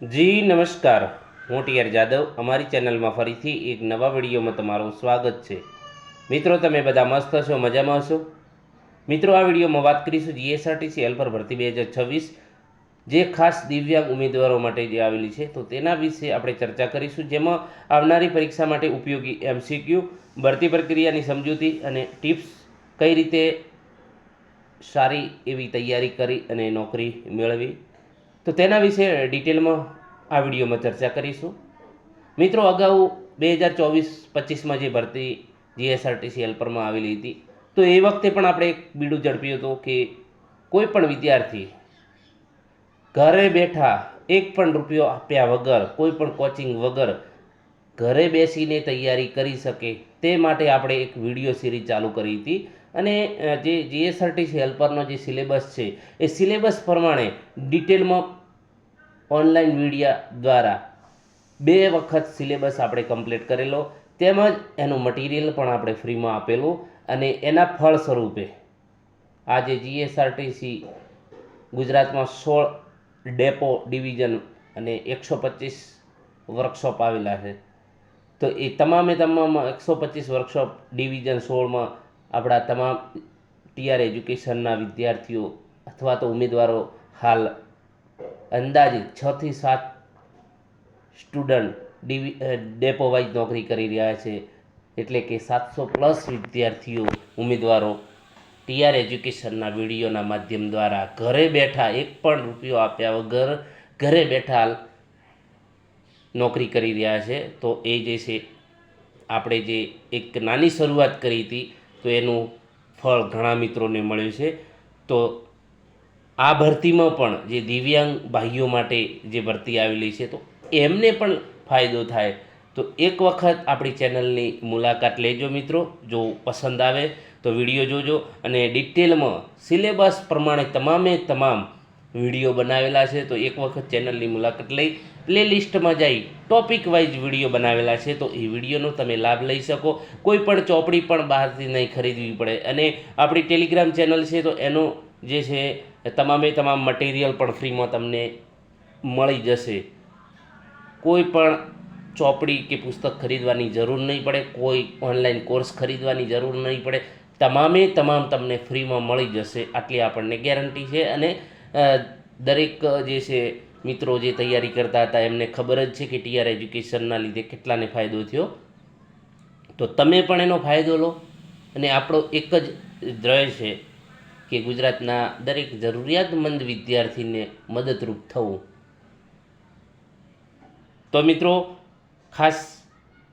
જી નમસ્કાર, હું ટીઆર જાદવ. અમારી ચેનલમાં ફરીથી એક નવા વિડીયોમાં તમારું સ્વાગત છે. મિત્રો, તમે બધા મસ્ત હશો, મજામાં હશો? મિત્રો, આ વિડીયોમાં વાત કરીશું જીએસઆરટીસી હેલ્પર ભરતી 2026 જે ખાસ દિવ્યાંગ ઉમેદવારો માટે જે આવેલી છે, તો તેના વિશે આપણે ચર્ચા કરીશું, જેમાં આવનારી પરીક્ષા માટે ઉપયોગી એમસીક્યુ, ભરતી પ્રક્રિયાની સમજૂતી અને ટિપ્સ, કઈ રીતે સારી એવી તૈયારી કરી અને નોકરી મેળવી, તો તેના વિશે ડિટેલમાં આ વિડીયોમાં ચર્ચા કરીશું. મિત્રો, અગાઉ 2024-25માં જે ભરતી જીએસઆરટીસી હેલ્પરમાં આવેલી હતી, તો એ વખતે પણ આપણે એક બીડું ઝડપ્યું હતું કે કોઈ પણ વિદ્યાર્થી ઘરે બેઠા એક પણ રૂપિયો આપ્યા વગર, કોઈ પણ કોચિંગ વગર ઘરે બેસીને તૈયારી કરી શકે તે માટે આપણે એક વિડીયો સિરીઝ ચાલુ કરી હતી. અને જે જીએસઆરટીસી હેલ્પરનો જે સિલેબસ છે એ સિલેબસ પ્રમાણે ડિટેલમાં ઓનલાઈન વિડીયા દ્વારા 2 વખત સિલેબસ આપણે કમ્પ્લીટ કરેલો, તેમજ એનું મટીરિયલ પણ આપણે ફ્રીમાં આપેલું. અને એના ફળ સ્વરૂપે આજે જીએસઆરટીસી ગુજરાતમાં 16 ડેપો ડિવિઝન અને 125 વર્કશોપ આવેલા છે. તો એ તમામ 125 વર્કશોપ ડિવિઝન 16માં આપણા તમામ ટીઆર એજ્યુકેશનના વિદ્યાર્થીઓ અથવા તો ઉમેદવારો હાલ અંદાજે 6 થી 7 સ્ટુડન્ટ ડેપો વાઇઝ નોકરી કરી રહ્યા છે. એટલે કે 700+ વિદ્યાર્થીઓ ઉમેદવારો ટીઆર એજ્યુકેશનના વિડીયોના માધ્યમ દ્વારા ઘરે બેઠા એક પણ રૂપિયો આપ્યા વગર ઘરે બેઠા નોકરી કરી રહ્યા છે. તો એ જે છે, આપણે જે એક નાની શરૂઆત કરી હતી, તો એનું ફળ ઘણા મિત્રોને મળ્યું છે. તો આ ભરતીમાં પણ જે દિવ્યાંગ ભાઈઓ માટે જે ભરતી આવેલી છે, તો એમને પણ ફાયદો થાય. તો એક વખત આપણી ચેનલની મુલાકાત લેજો મિત્રો. જો પસંદ આવે તો વિડીયો જોજો, અને ડિટેલમાં સિલેબસ પ્રમાણે તમામ વિડીયો બનાવેલા છે. તો એક વખત ચેનલની મુલાકાત લઈ પ્લેલિસ્ટમાં જઈ ટોપિક વાઇઝ વિડીયો બનાવેલા છે, તો એ વિડીયોનો તમે લાભ લઈ શકો. કોઈ પણ ચોપડી પણ બહારથી નહીં ખરીદવી પડે. અને આપણી ટેલિગ્રામ ચેનલ છે, તો એનો જે છે તમામ મટીરિયલ પણ ફ્રીમાં તમને મળી જશે. કોઈ પણ ચોપડી કે પુસ્તક ખરીદવાની જરૂર નહીં પડે, કોઈ ઓનલાઈન કોર્સ ખરીદવાની જરૂર નહીં પડે. તમામ તમને ફ્રીમાં મળી જશે, આટલી આપણને ગેરંટી છે. અને દરેક જે છે મિત્રો જે તૈયારી કરતા હતા એમને ખબર જ છે કે ટીઆર એજ્યુકેશનના લીધે કેટલાને ફાયદો થયો. તો તમે પણ એનો ફાયદો લો. અને આપણો એક જ ધ્યેય છે કે ગુજરાતના દરેક જરૂરિયાતમંદ વિદ્યાર્થીને મદદરૂપ થવું. તો મિત્રો, ખાસ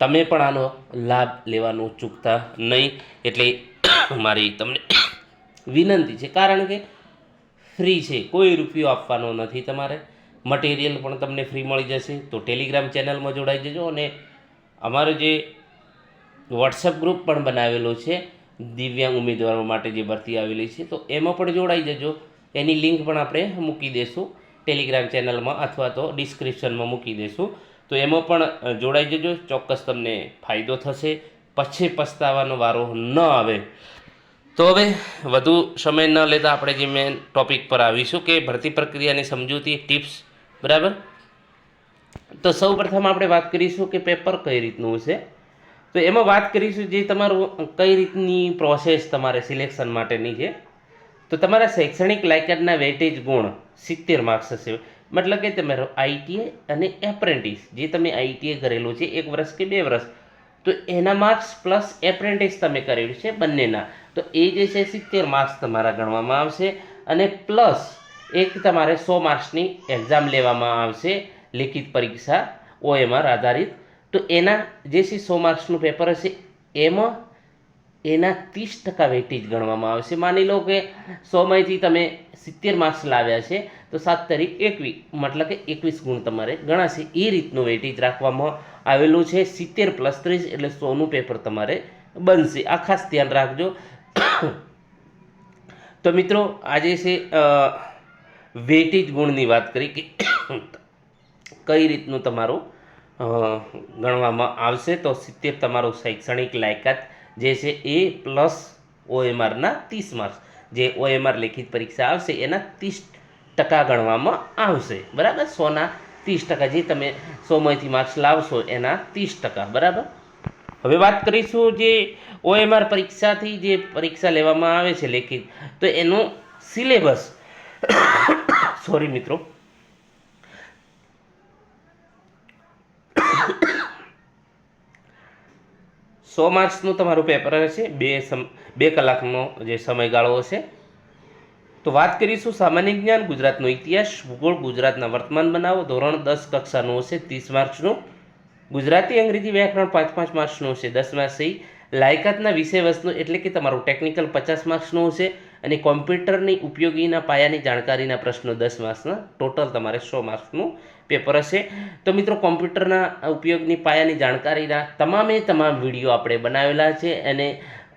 તમે પણ આનો લાભ લેવાનું ચૂકતા નહીં. એટલે મારી તમને વિનંતી છે, કારણ કે ફ્રી છે, કોઈ રૂપિયો આપવાનો નથી તમારે. મટીરિયલ પણ તમને ફ્રી મળી જશે. તો ટેલિગ્રામ ચેનલમાં જોડાઈ જજો. અને અમારો જે વોટ્સએપ ગ્રુપ પણ બનાવેલો છે દિવ્યાંગ ઉમેદવારો માટે જે ભરતી આવેલી છે, તો એમાં પણ જોડાઈ જજો. એની લિંક પણ આપણે મૂકી દઈશું ટેલિગ્રામ ચેનલમાં, અથવા તો ડિસ્ક્રિપ્શનમાં મૂકી દઈશું. તો એમાં પણ જોડાઈ જજો. ચોક્કસ તમને ફાયદો થશે, પછી પસ્તાવાનો વારો ન આવે. તો હવે વધુ સમય ન લેતા આપણે જે મેન ટોપિક પર આવીશું કે ભરતી પ્રક્રિયાની સમજૂતી, ટિપ્સ. બરાબર. તો સૌ પ્રથમ આપણે વાત કરીશું કે પેપર કઈ રીતનું છે. તો એમાં વાત કરીશું જે તમારું કઈ રીતની પ્રોસેસ તમારે સિલેક્શન માટેની છે. તો તમારા શૈક્ષણિક લાયકાતના વેટેજ ગુણ 70 માર્ક્સ હશે. મતલબ કે તમારો આઈટીઆઈ અને એપ્રેન્ટિસ, જે તમે આઈટીઆઈ કરેલું છે 1 વર્ષ કે 2 વર્ષ, તો એના માર્ક્સ પ્લસ એપ્રેન્ટિસ તમે કરેલું છે બંનેના, તો એ જે છે 70 માર્ક્સ તમારા ગણવામાં આવશે. અને પ્લસ એક તમારે 100 માર્ક્સની એક્ઝામ લેવામાં આવશે, લેખિત પરીક્ષા ઓએમઆર આધારિત. તો એના જે છે 100 માર્ક્સનું પેપર હશે, એમાં એના 30% વેટેજ ગણવામાં આવશે. માની લો કે 100માંથી તમે 70 માર્ક્સ લાવ્યા છે, તો 7 તારીખ 21, મતલબ કે 21 ગુણ તમારે ગણાશે. એ રીતનું વેટેજ રાખવામાં આવેલું છે. 70 + 30 એટલે 100નું પેપર તમારે બનશે. આ ખાસ ધ્યાન રાખજો. તો મિત્રો, આજે છે વેટેજ ગુણની વાત કરી કે કઈ રીતનું તમારું ગણવામાં આવશે. તો 70 તમારું શૈક્ષણિક લાયકાત જે છે એ પ્લસ ઓએમઆરના 30 માર્ક્સ, જે ઓએમઆર લેખિત પરીક્ષા આવશે એના 30% ગણવામાં આવશે. બરાબર. 100ના 30%, જે તમે 100માંથી માર્ક્સ લાવશો એના 30%, બરાબર. હવે વાત કરીશું જે OMR પરીક્ષાથી જે પરીક્ષા લેવામાં આવે છે લેખિત, તો એનો સિલેબસ સોરી મિત્રો, 100 માર્ક્સનું તમારું પેપર હશે, 2 કલાકનો જે સમયગાળો હશે. તો વાત કરીશું સામાન્ય જ્ઞાન, ગુજરાતનો ઇતિહાસ, ભૂગોળ, ગુજરાતના વર્તમાન બનાવો, ધોરણ 10 કક્ષાનું હશે 30 માર્ક્સનું, ગુજરાતી અંગ્રેજી વ્યાકરણ 5-5 માર્ક્સનું હશે 10 માર્ક્સથી, લાયકાતના વિષય વસ્તુ એટલે કે તમારું ટેકનિકલ 50 માર્ક્સનું હશે, અને કોમ્પ્યુટરની ઉપયોગીના પાયાની જાણકારીના પ્રશ્નો 10 માર્ક્સના, ટોટલ તમારે 100 માર્ક્સનું પેપર હશે. તો મિત્રો, કોમ્પ્યુટરના ઉપયોગની પાયાની જાણકારીના તમામ વિડીયો આપણે બનાવેલા છે, અને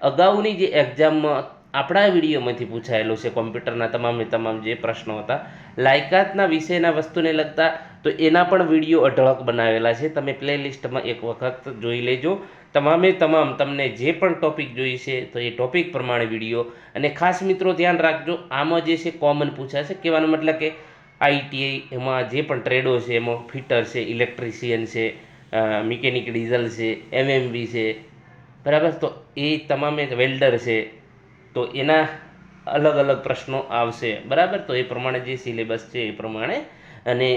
અગાઉની જે એક્ઝામમાં આપણા વિડીયોમાંથી પૂછાયેલો છે કોમ્પ્યુટરના તમામ જે પ્રશ્નો હતા લાયકાતના વિષયના વસ્તુને લગતા, તો એના પણ વિડીયો અઢળક બનાવેલા છે. તમે પ્લેલિસ્ટમાં એક વખત જોઈ લેજો. તમામ તમને જે પણ ટોપિક જોઈશે તો એ ટોપિક પ્રમાણે વિડીયો. અને ખાસ મિત્રો ધ્યાન રાખજો, આમાં જે છે કોમન પૂછાશે, કહેવાનો મતલબ કે ITI એમાં જે પણ ટ્રેડો છે એમાં ફિટર છે, ઇલેક્ટ્રિશિયન છે, મિકેનિક ડીઝલ છે, MMB છે, બરાબર. તો એ તમામે વેલ્ડર છે, તો એના અલગ પ્રશ્નો આવશે, બરાબર. તો એ પ્રમાણે જે સિલેબસ છે એ પ્રમાણે, અને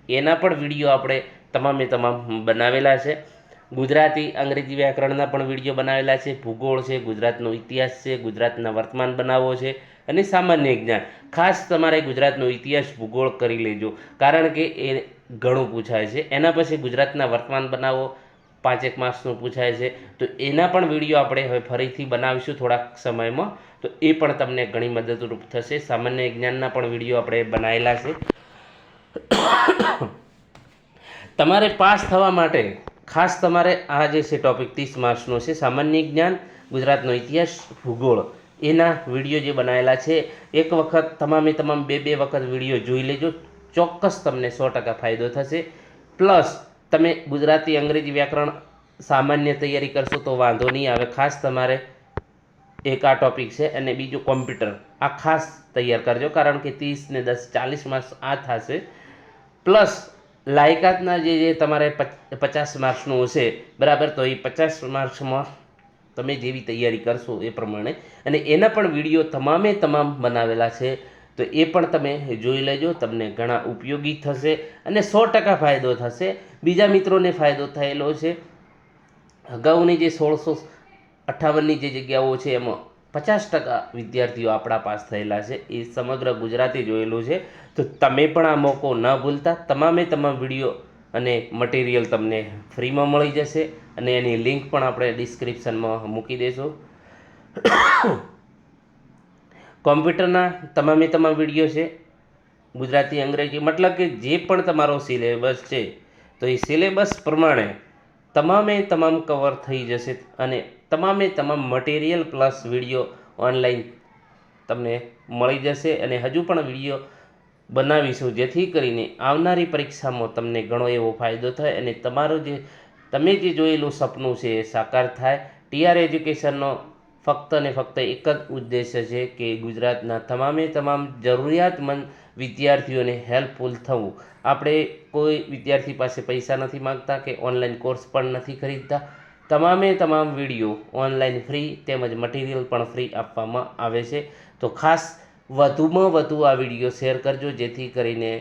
એના પણ વિડીયો આપણે તમામ બનાવેલા છે. ગુજરાતી અંગ્રેજી વ્યાકરણના પણ વિડીયો બનાવેલા છે, ભૂગોળ છે, ગુજરાતનો ઇતિહાસ છે, ગુજરાતના વર્તમાન બનાવો છે, અને સામાન્ય જ્ઞાન. ખાસ તમારે ગુજરાતનો ઇતિહાસ ભૂગોળ કરી લેજો, કારણ કે એ ઘણું પૂછાય છે. એના પછી ગુજરાતના વર્તમાન બનાવો 5 માર્ક્સનું પૂછાય છે, તો એના પણ વિડીયો આપણે હવે ફરીથી બનાવીશું થોડાક સમયમાં, તો એ પણ તમને ઘણી મદદરૂપ થશે. સામાન્ય જ્ઞાનના પણ વિડીયો આપણે બનાવેલા છે. તમારે પાસ થવા માટે ખાસ તમારે આ જે છે ટોપિક 30 માર્ક્સનો છે, સામાન્ય જ્ઞાન, ગુજરાતનો ઇતિહાસ, ભૂગોળ, એના વિડીયો જે બનાવેલા છે, એક વખત તમામ 2 વખત વિડીયો જોઈ લેજો. ચોક્કસ તમને 100% ફાયદો થશે. પ્લસ તમે ગુજરાતી અંગ્રેજી વ્યાકરણ સામાન્ય તૈયારી કરશો તો વાંધો નહીં આવે. ખાસ તમારે એક આ ટોપિક છે, અને બીજું કોમ્પ્યુટર, આ ખાસ તૈયાર કરજો, કારણ કે 30 ને 10 40 માર્ક્સ આ થશે. પ્લસ લાયકાતના જે તમારે 50 માર્ક્સનું હશે, બરાબર. તો એ 50 માર્ક્સમાં તમે જેવી તૈયારી કરશો એ પ્રમાણે, અને એના પણ વિડીયો તમામ બનાવેલા છે, તો એ પણ તમે જોઈ લેજો. તમને ઘણા ઉપયોગી થશે અને 100% ફાયદો થશે. બીજા મિત્રોને ફાયદો થયેલો છે. અગાઉની જે 1658ની જે જગ્યાઓ છે એમાં 50% વિદ્યાર્થીઓ આપણા પાસ થયેલા છે, એ સમગ્ર ગુજરાતી જોયેલું છે. તો તમે પણ આ મોકો ન ભૂલતા. તમામ વિડીયો અને મટીરિયલ તમને ફ્રીમાં મળી જશે, અને એની લિંક પણ આપણે ડિસ્ક્રિપ્શનમાં મૂકી દઈશું. કોમ્પ્યુટરના તમામ વિડીયો છે, ગુજરાતી અંગ્રેજી, મતલબ કે જે પણ તમારો સિલેબસ છે, તો એ સિલેબસ પ્રમાણે તમામ કવર થઈ જશે, અને તમામ મટીરિયલ પ્લસ વિડીયો ઓનલાઈન તમને મળી જશે. અને હજુ પણ વિડીયો બનાવીશું, જેથી કરીને આવનારી પરીક્ષામાં તમને ઘણો એવો ફાયદો થાય, અને તમારું તમે જે જોયેલું સપનું છે એ સાકાર થાય. TR એજ્યુકેશનનો ફક્ત ને ફક્ત એક જ ઉદ્દેશ્ય છે કે ગુજરાતના તમામ જરૂરિયાતમંદ વિદ્યાર્થીઓને હેલ્પફુલ થવું. આપણે કોઈ વિદ્યાર્થી પાસે પૈસા નથી માગતા કે ઓનલાઈન કોર્સ પણ નથી ખરીદતા. તમામ વિડીયો ઓનલાઈન ફ્રી તેમજ મટીરિયલ પણ ફ્રી આપવામાં આવે છે. તો ખાસ વધુમાં વધુ આ વિડીયો શેર કરજો, જેથી કરીને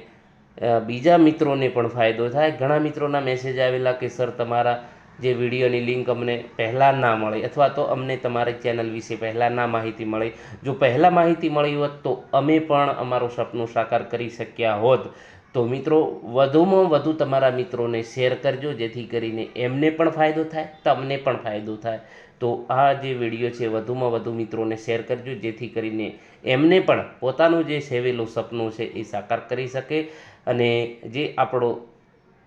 બીજા મિત્રોને પણ ફાયદો થાય. ઘણા મિત્રોના મેસેજ આવેલા કે સર તમારા જે વિડીયોની લિંક અમને પહેલાં ના મળી, અથવા તો અમને તમારી ચેનલ વિશે પહેલાં ના માહિતી મળી. જો પહેલાં માહિતી મળી હોત તો અમે પણ અમારું સપનું સાકાર કરી શક્યા હોત. તો મિત્રો, વધુમાં વધુ તમારા મિત્રોને શેર કરજો, જેથી કરીને એમને પણ ફાયદો થાય, તમને પણ ફાયદો થાય. તો આ જે વિડીયો છે વધુમાં વધુ મિત્રોને શેર કરજો, જેથી કરીને એમને પણ પોતાનું જે સેવેલું સપનું છે એ સાકાર કરી શકે. અને જે આપણો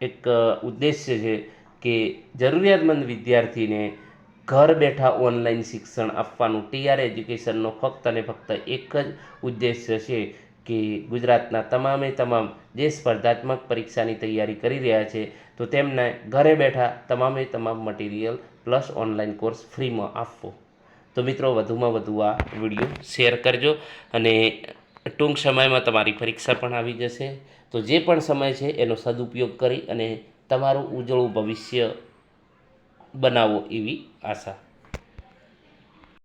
એક ઉદ્દેશ્ય છે કે જરૂરિયાતમંદ વિદ્યાર્થીને ઘર બેઠા ઓનલાઈન શિક્ષણ આપવાનું, TR એજ્યુકેશનનો ફક્ત અને ફક્ત એક જ ઉદ્દેશ્ય છે કે ગુજરાતના તમામ જે સ્પર્ધાત્મક પરીક્ષાની તૈયારી કરી રહ્યા છે, તો તેમને ઘરે બેઠા તમામ મટીરિયલ પ્લસ ઓનલાઈન કોર્સ ફ્રીમાં આપવો. તો મિત્રો, વધુમાં વધુ આ વિડીયો શેર કરજો, અને ટૂંક સમયમાં તમારી પરીક્ષા પણ આવી જશે. તો જે પણ સમય છે એનો સદુપયોગ કરી અને તમારું ઉજળું ભવિષ્ય બનાવો એવી આશા.